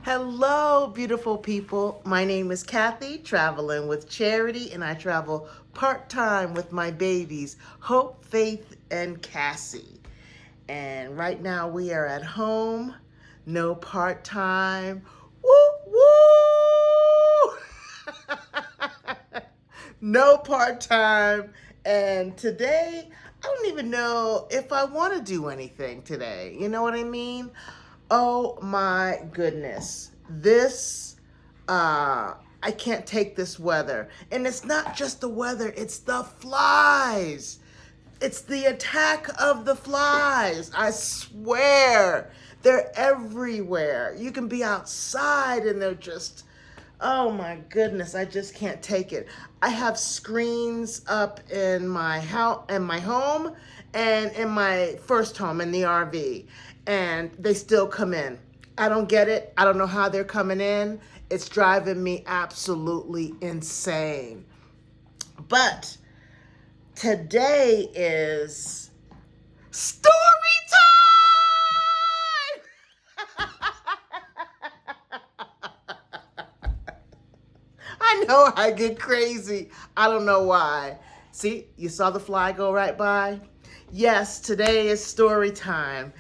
Hello, beautiful people. My name is Kathy, traveling with Charity, and I travel part-time with my babies, Hope, Faith, and Cassie. And right now we are at home, no part-time. Woo, woo! No part-time. And today, I don't even know if I want to do anything today. You know what I mean? Oh my goodness. I can't take this weather. And it's not just the weather, it's the flies. It's the attack of the flies. I swear. They're everywhere. You can be outside and they're just, oh my goodness, I just can't take it. I have screens up in my house, in my home, and in my first home in the RV, and they still come in. I don't get it. I don't know how they're coming in. It's driving me absolutely insane. But today is story time! I know I get crazy. I don't know why. See, you saw the fly go right by? Yes, today is story time.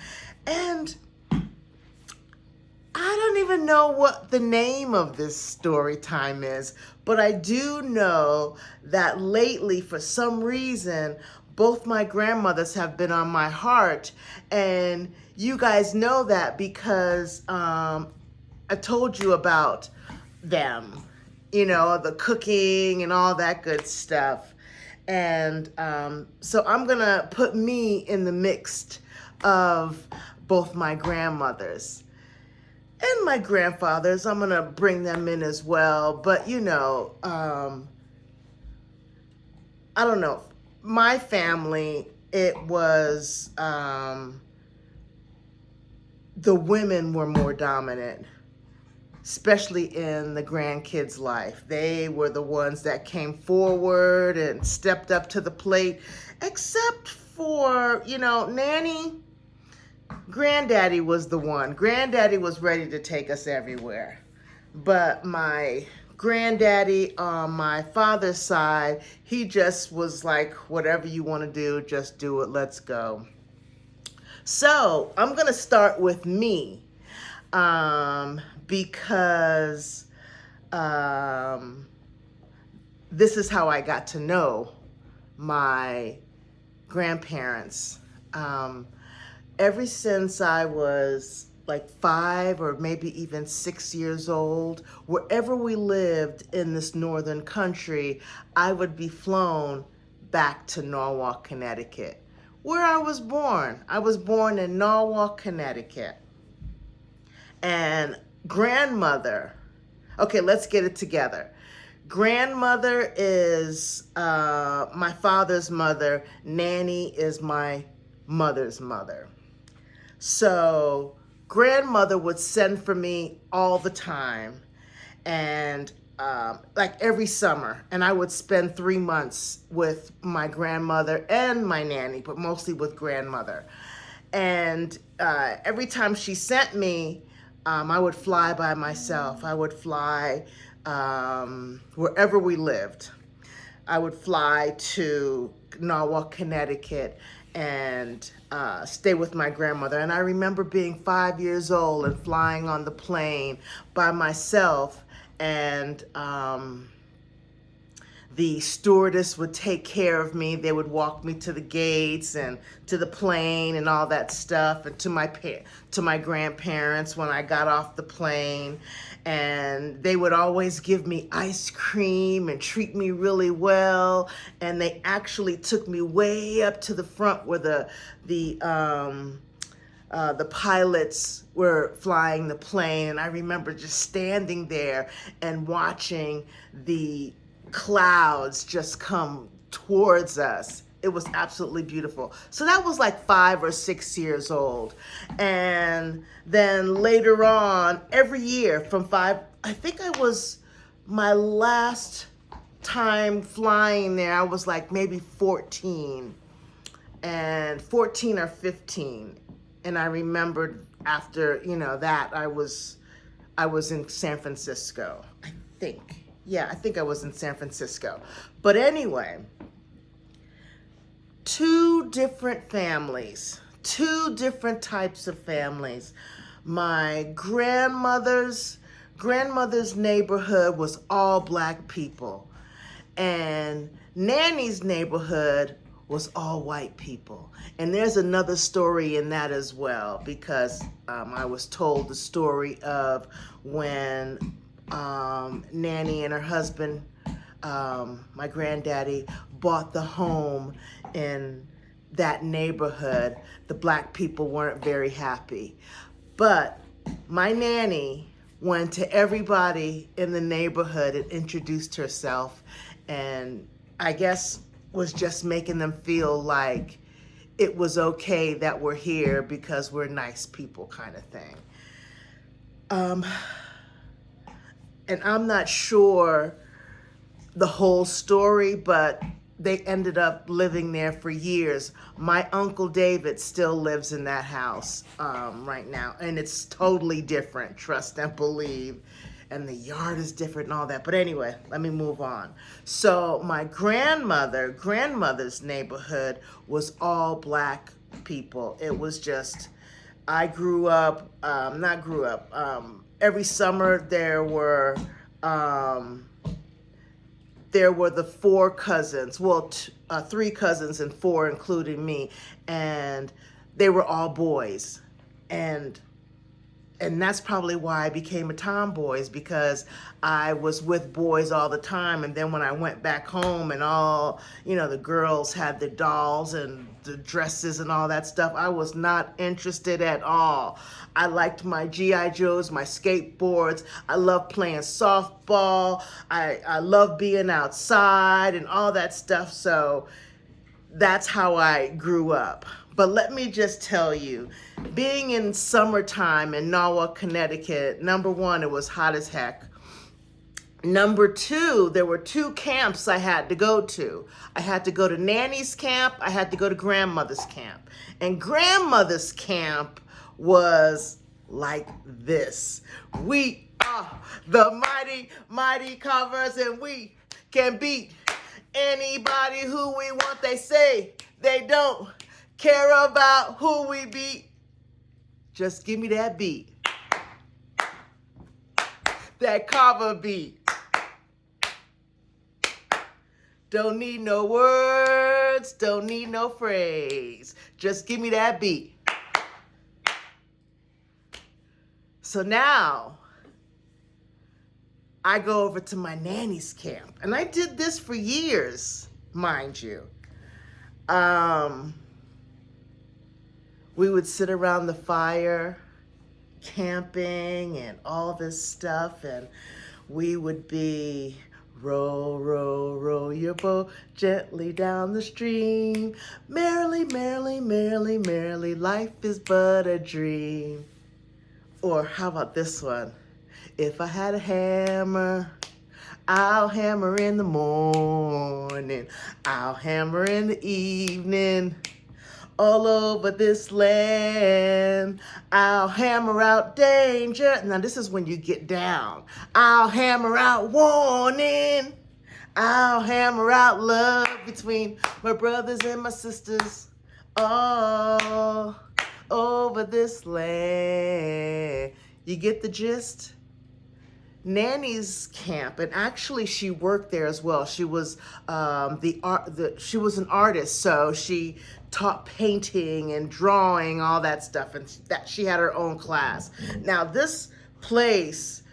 And I don't even know what the name of this story time is, but I do know that lately, for some reason, both my grandmothers have been on my heart. And you guys know that because I told you about them, you know, the cooking and all that good stuff. And so I'm going to put me in the mix of both my grandmothers and my grandfathers. I'm going to bring them in as well. But, you know, I don't know. My family, it was the women were more dominant, especially in the grandkids' life. They were the ones that came forward and stepped up to the plate, except for, you know, Nanny. Granddaddy was the one. Granddaddy was ready to take us everywhere. But my granddaddy on my father's side, he just was like, whatever you want to do, just do it. Let's go. So I'm going to start with me because this is how I got to know my grandparents. Ever since I was like 5 or maybe even 6 years old, wherever we lived in this northern country, I would be flown back to Norwalk, Connecticut, where I was born. I was born in Norwalk, Connecticut. And grandmother, okay, let's get it together. Grandmother is my father's mother. Nanny is my mother's mother. So grandmother would send for me all the time, and like every summer, and I would spend 3 months with my grandmother and my nanny, but mostly with grandmother. And every time she sent me, I would fly by myself. I would fly wherever we lived. I would fly to Norwalk, Connecticut, and stay with my grandmother. And I remember being 5 years old and flying on the plane by myself, and the stewardess would take care of me. They would walk me to the gates and to the plane and all that stuff, and to my grandparents when I got off the plane. And they would always give me ice cream and treat me really well. And they actually took me way up to the front where the pilots were flying the plane. And I remember just standing there and watching the clouds just come towards us. It was absolutely beautiful. So that was like 5 or 6 years old. And then later on, every year from 5, I think I was, my last time flying there, I was like maybe 14 or 15. And I remembered after, you know, that I was I was in San Francisco, I think. Yeah, I think I was in San Francisco. But anyway, two different families, two different types of families. My grandmother's neighborhood was all black people, and Nanny's neighborhood was all white people. And there's another story in that as well, because I was told the story of when Nanny and her husband, my granddaddy, bought the home in that neighborhood. The black people weren't very happy. But my nanny went to everybody in the neighborhood and introduced herself, and I guess was just making them feel like it was okay that we're here because we're nice people, kind of thing. And I'm not sure the whole story, but they ended up living there for years. My Uncle David still lives in that house right now, and it's totally different, trust and believe. And the yard is different and all that. But anyway, let me move on. So my grandmother's neighborhood was all black people. It was just, I grew up, every summer there were the four cousins, well, three cousins and four including me, and they were all boys. And that's probably why I became a tomboy, is because I was with boys all the time. And then when I went back home and all, the girls had the dolls and the dresses and all that stuff, I was not interested at all. I liked my G.I. Joes, my skateboards. I loved playing softball. I loved being outside and all that stuff. So that's how I grew up. But let me just tell you, being in summertime in Norwalk, Connecticut, number one, it was hot as heck. Number two, there were two camps I had to go to. I had to go to Nanny's camp. I had to go to grandmother's camp. And grandmother's camp was like this. We are the mighty, mighty Converse, and we can beat anybody who we want. They say they don't care about who we beat. Just give me that beat. That Carver beat. Don't need no words, don't need no phrase. Just give me that beat. So now, I go over to my nanny's camp. And I did this for years, mind you. We would sit around the fire, camping and all this stuff, and we would be, row, row, row your boat gently down the stream. Merrily, merrily, merrily, merrily, life is but a dream. Or how about this one? If I had a hammer, I'll hammer in the morning. I'll hammer in the evening. All over this land, I'll hammer out danger. Now this is when you get down. I'll hammer out warning. I'll hammer out love between my brothers and my sisters. All over this land. You get the gist? Nanny's camp, and actually she worked there as well. She was she was an artist, so she taught painting and drawing, all that stuff, and that she had her own class. Now this place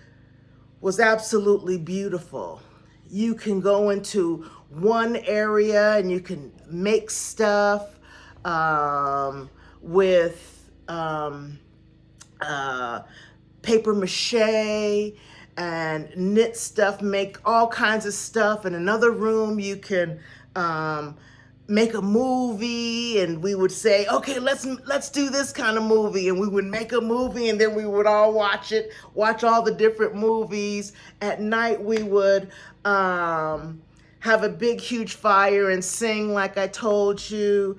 was absolutely beautiful. You can go into one area and you can make stuff with paper mache and knit stuff, make all kinds of stuff. In another room, you can make a movie, and we would say, okay, let's do this kind of movie, and we would make a movie, and then we would all watch all the different movies. At night, we would have a big, huge fire and sing, like I told you.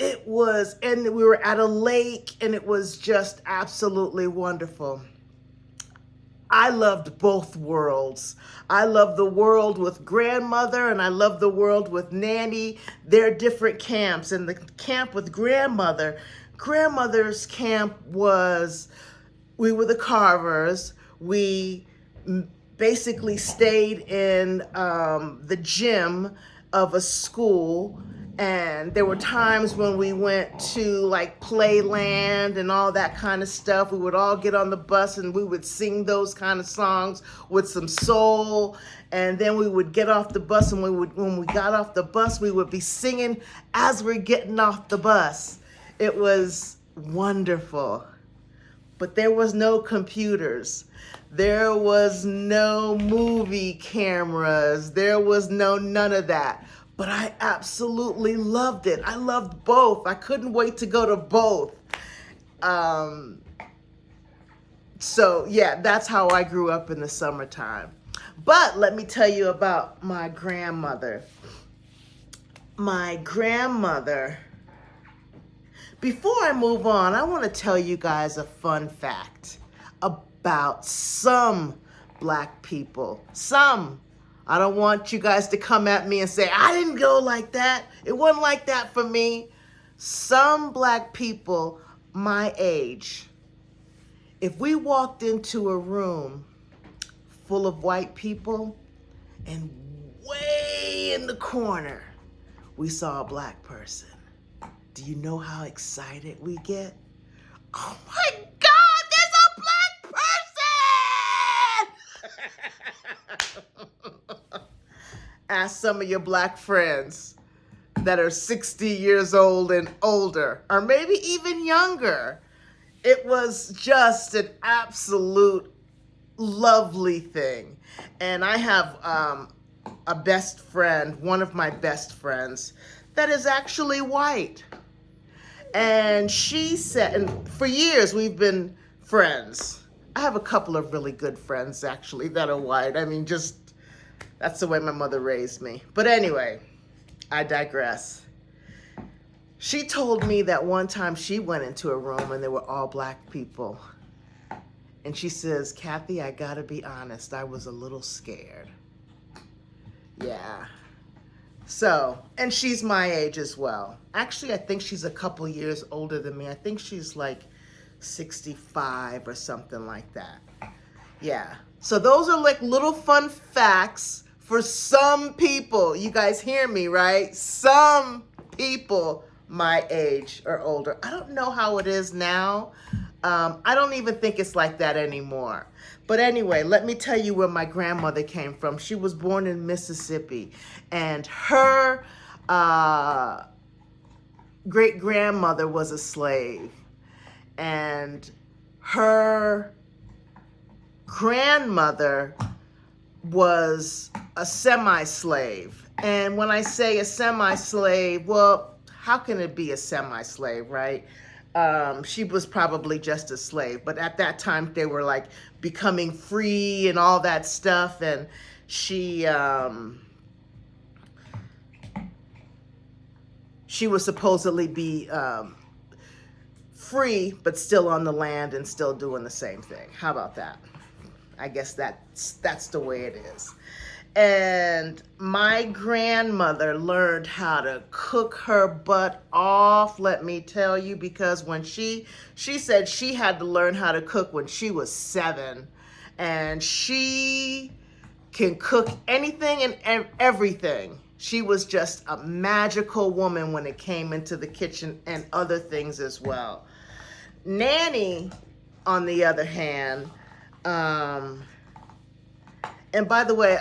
And we were at a lake, and it was just absolutely wonderful. I loved both worlds. I loved the world with grandmother and I loved the world with nanny. They're different camps. And the camp with grandmother's camp was, we were the Carvers. We basically stayed in the gym of a school, and there were times when we went to like Playland and all that kind of stuff. We would all get on the bus and we would sing those kind of songs with some soul, and then we would get off the bus, and when we got off the bus, we would be singing as we're getting off the bus. It was wonderful. But there was no computers. There was no movie cameras. There was none of that. But I absolutely loved it. I loved both. I couldn't wait to go to both. So yeah, that's how I grew up in the summertime. But let me tell you about my grandmother. My grandmother, before I move on, I want to tell you guys a fun fact about some Black people. Some. I don't want you guys to come at me and say, I didn't go like that. It wasn't like that for me. Some Black people my age, if we walked into a room full of white people and way in the corner, we saw a Black person, do you know how excited we get? Oh my God, there's a Black person! Ask some of your Black friends that are 60 years old and older, or maybe even younger. It was just an absolute lovely thing. And I have a best friend, one of my best friends, that is actually white. And she said, and for years we've been friends. I have a couple of really good friends actually that are white. I mean, just, that's the way my mother raised me. But anyway, I digress. She told me that one time she went into a room and there were all Black people. And she says, Kathy, I gotta be honest, I was a little scared. Yeah. So, and she's my age as well. Actually, I think she's a couple years older than me. I think she's like 65 or something like that. Yeah. So those are like little fun facts for some people. You guys hear me, right? Some people my age or older. I don't know how it is now. I don't even think it's like that anymore. But anyway, let me tell you where my grandmother came from. She was born in Mississippi, and her great-grandmother was a slave, and her grandmother was a semi-slave. And when I say a semi-slave, well, how can it be a semi-slave, right? She was probably just a slave, but at that time they were like becoming free and all that stuff, and she was supposedly be free, but still on the land and still doing the same thing. How about that? I guess that's the way it is. And my grandmother learned how to cook her butt off, let me tell you, because when she said she had to learn how to cook when she was 7, and she can cook anything and everything. She was just a magical woman when it came into the kitchen and other things as well. Nanny, on the other hand, and by the way,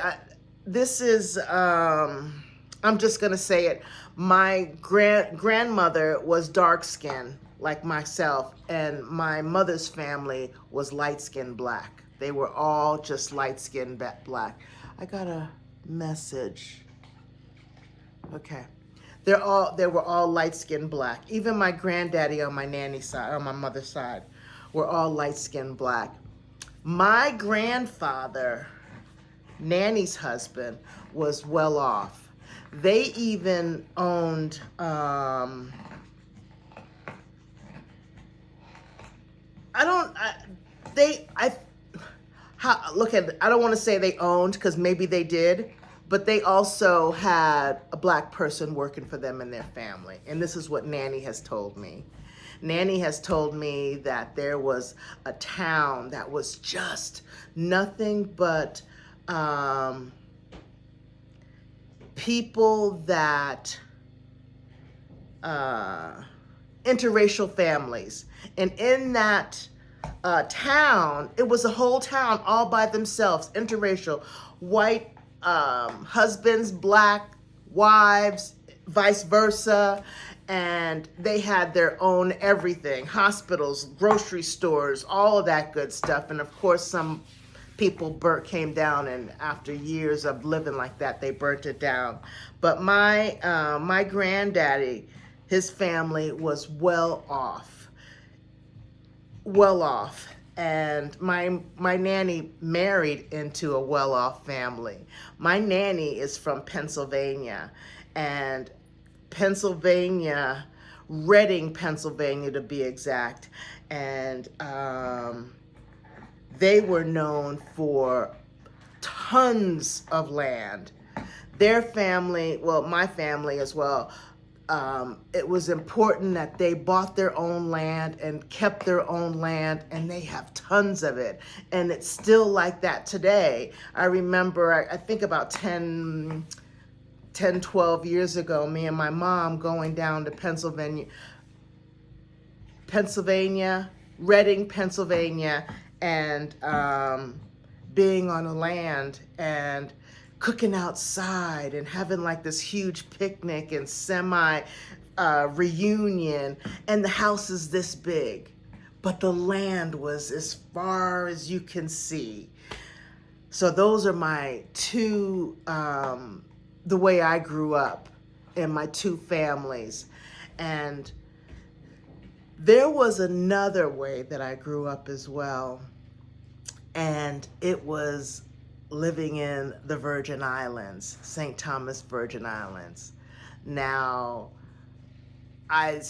this is, I'm just going to say it. My grandmother was dark-skinned like myself, and my mother's family was light-skinned Black. They were all just light-skinned Black. I got a message. Okay. They were all light-skinned Black. Even my granddaddy on my nanny's side, on my mother's side, were all light-skinned Black. My grandfather, Nanny's husband, was well off. They even owned, I don't want to say they owned, because maybe they did, but they also had a black person working for them in their family. And this is what Nanny has told me. Nanny has told me that there was a town that was just nothing but people that, interracial families. And in that town, it was a whole town all by themselves, interracial, white husbands, black wives, vice versa. And they had their own everything, hospitals, grocery stores, all of that good stuff. And of course, some people came down, and after years of living like that, they burnt it down. But my granddaddy, his family was well off. And my nanny married into a well-off family. My nanny is from Pennsylvania, and Pennsylvania, Reading, Pennsylvania to be exact. And they were known for tons of land. Their family, well, my family as well, it was important that they bought their own land and kept their own land, and they have tons of it. And it's still like that today. I remember, I think about 10, 12 years ago, me and my mom going down to Pennsylvania, Reading, Pennsylvania, and being on the land and cooking outside and having like this huge picnic and reunion, and the house is this big, but the land was as far as you can see. So those are my two, the way I grew up in my two families. And there was another way that I grew up as well, and it was living in the Virgin Islands, St. Thomas Virgin Islands. Now, I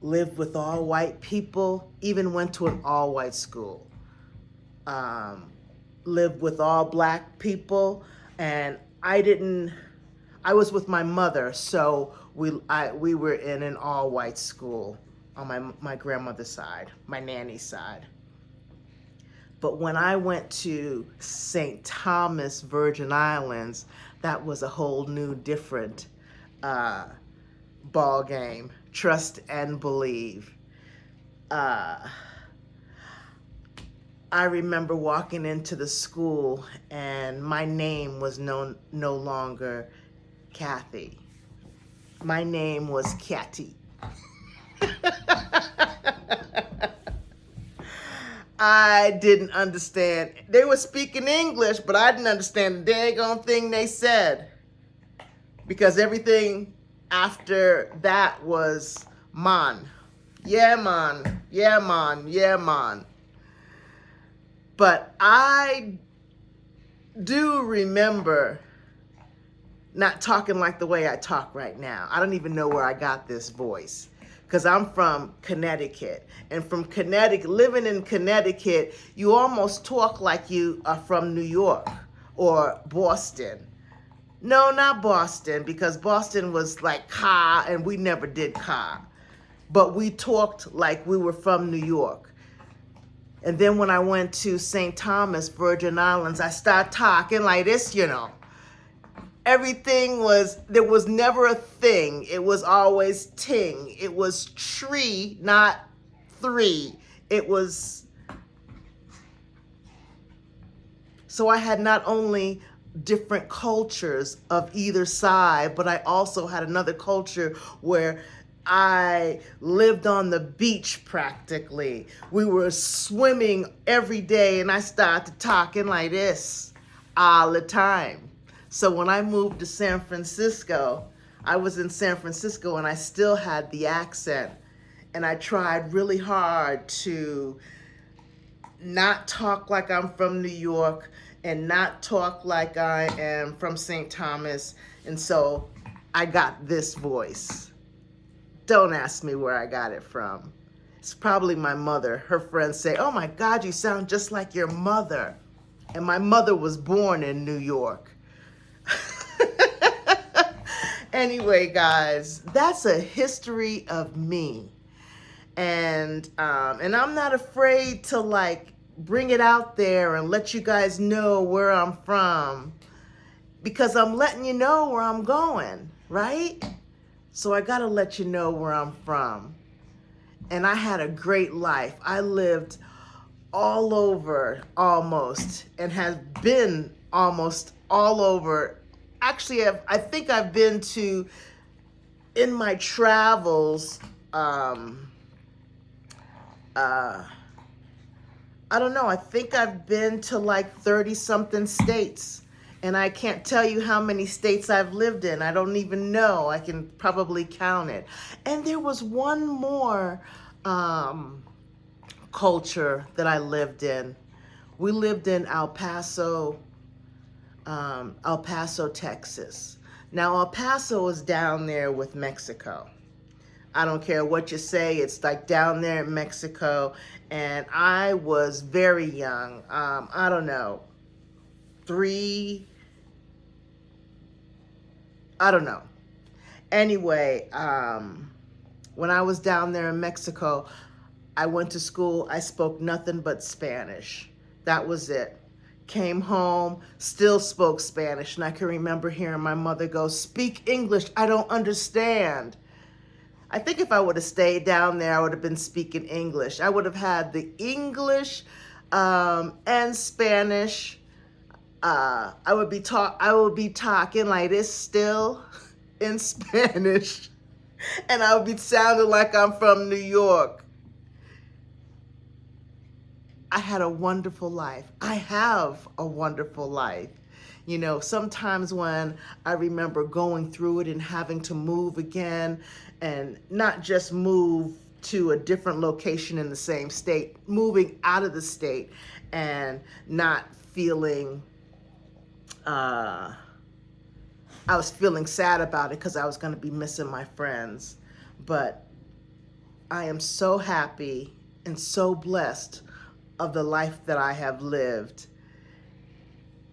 lived with all white people, even went to an all white school. Lived with all black people, and I was with my mother, so we were in an all white school on my grandmother's side, my nanny's side. But when I went to St. Thomas Virgin Islands, that was a whole new different ball game. Trust and believe. I remember walking into the school, and my name was no longer Kathy. My name was Catty. I didn't understand. They were speaking English, but I didn't understand the daggone thing they said, because everything after that was man. Yeah, man. Yeah, man. Yeah, man. But I do remember not talking like the way I talk right now. I don't even know where I got this voice, because I'm from Connecticut. And from Connecticut, living in Connecticut, you almost talk like you are from New York or Boston. No, not Boston, because Boston was like ka, and we never did ka. But we talked like we were from New York. And then when I went to St. Thomas, Virgin Islands, I started talking like this, you know. There was never a thing. It was always ting. It was tree, not three. It was, so I had not only different cultures of either side, but I also had another culture where I lived on the beach practically. We were swimming every day, and I started talking like this all the time. So when I moved to San Francisco, I was in San Francisco and I still had the accent. And I tried really hard to not talk like I'm from New York and not talk like I am from St. Thomas. And so I got this voice. Don't ask me where I got it from. It's probably my mother. Her friends say, "Oh my God, you sound just like your mother." And my mother was born in New York. Anyway, guys, that's a history of me. And I'm not afraid to like bring it out there and let you guys know where I'm from, because I'm letting you know where I'm going, right? So I got to let you know where I'm from. And I had a great life. I lived all over almost, and have been almost all over. Actually, I think I've been to, in my travels, I don't know, I think I've been to like 30 something states. And I can't tell you how many states I've lived in. I don't even know. I can probably count it. And there was one more culture that I lived in. We lived in El Paso, Texas. Now, El Paso is down there with Mexico. I don't care what you say, it's like down there in Mexico. And I was very young. I don't know, I don't know. Anyway, when I was down there in Mexico, I went to school. I spoke nothing but Spanish. That was it. Came home, still spoke Spanish. And I can remember hearing my mother go, "Speak English, I don't understand." I think if I would have stayed down there, I would have been speaking English. I would have had the English and Spanish. I would be talking like this still in Spanish, and I would be sounding like I'm from New York. I had a wonderful life. I have a wonderful life. You know, sometimes when I remember going through it and having to move again, and not just move to a different location in the same state, moving out of the state and not feeling, I was feeling sad about it because I was going to be missing my friends. But I am so happy and so blessed of the life that I have lived.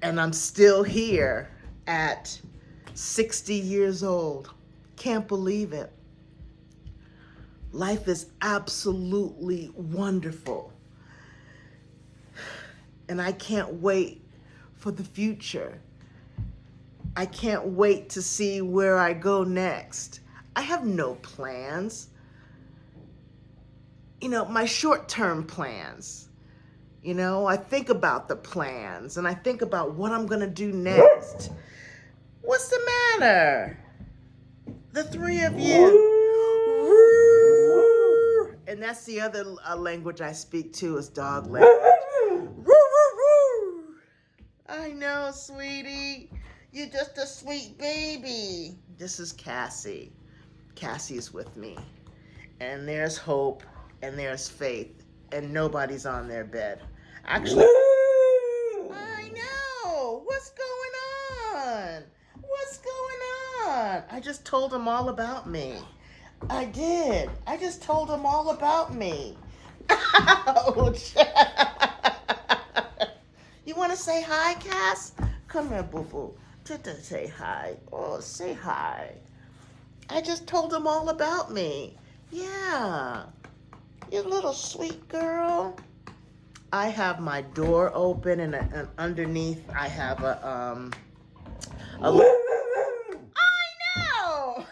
And I'm still here at 60 years old. Can't believe it. Life is absolutely wonderful. And I can't wait for the future. I can't wait to see where I go next. I have no plans. You know, my short-term plans. You know, I think about the plans and I think about what I'm going to do next. What's the matter? The three of you. And that's the other language I speak too, is dog language. I know, sweetie. You're just a sweet baby. This is Cassie. Cassie's with me. And there's Hope and there's Faith. And nobody's on their bed. Actually, I know. What's going on? What's going on? I just told them all about me. I did. I just told them all about me. Ouch. You want to say hi, Cass? Come here, boo-boo. Say hi. Oh, say hi. I just told them all about me. Yeah. You little sweet girl. I have my door open, and underneath I have a I know.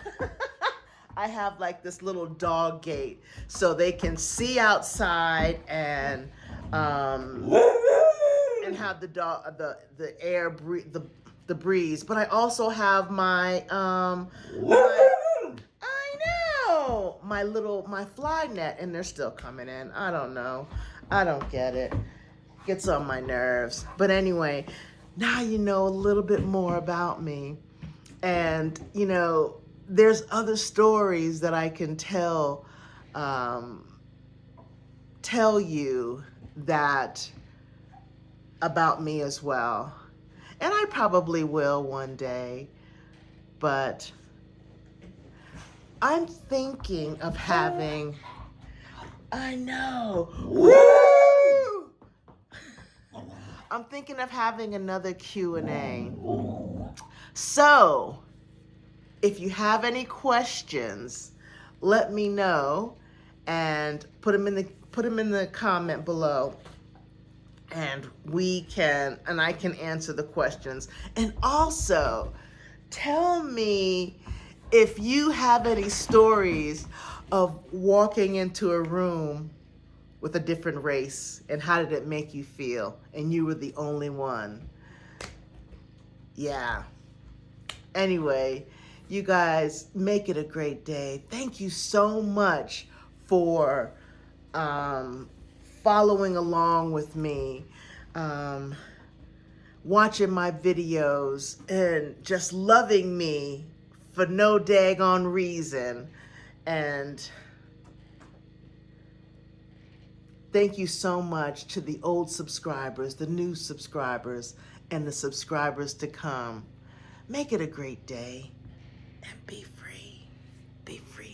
I have like this little dog gate so they can see outside and have the dog the air the breeze. But I also have my my fly net, and they're still coming in. I don't know. I don't get it. Gets on my nerves. But anyway, now you know a little bit more about me. And, you know, there's other stories that I can tell you that about me as well. And I probably will one day. But I'm thinking of having, I know. Woo! I'm thinking of having another Q&A. So, if you have any questions, let me know and put them in the comment below, and I can answer the questions. And also, tell me if you have any stories of walking into a room with a different race, and how did it make you feel and you were the only one. Yeah. Anyway, you guys, make it a great day. Thank you so much for following along with me, watching my videos, and just loving me for no daggone reason. And thank you so much to the old subscribers, the new subscribers, and the subscribers to come. Make it a great day and be free. Be free.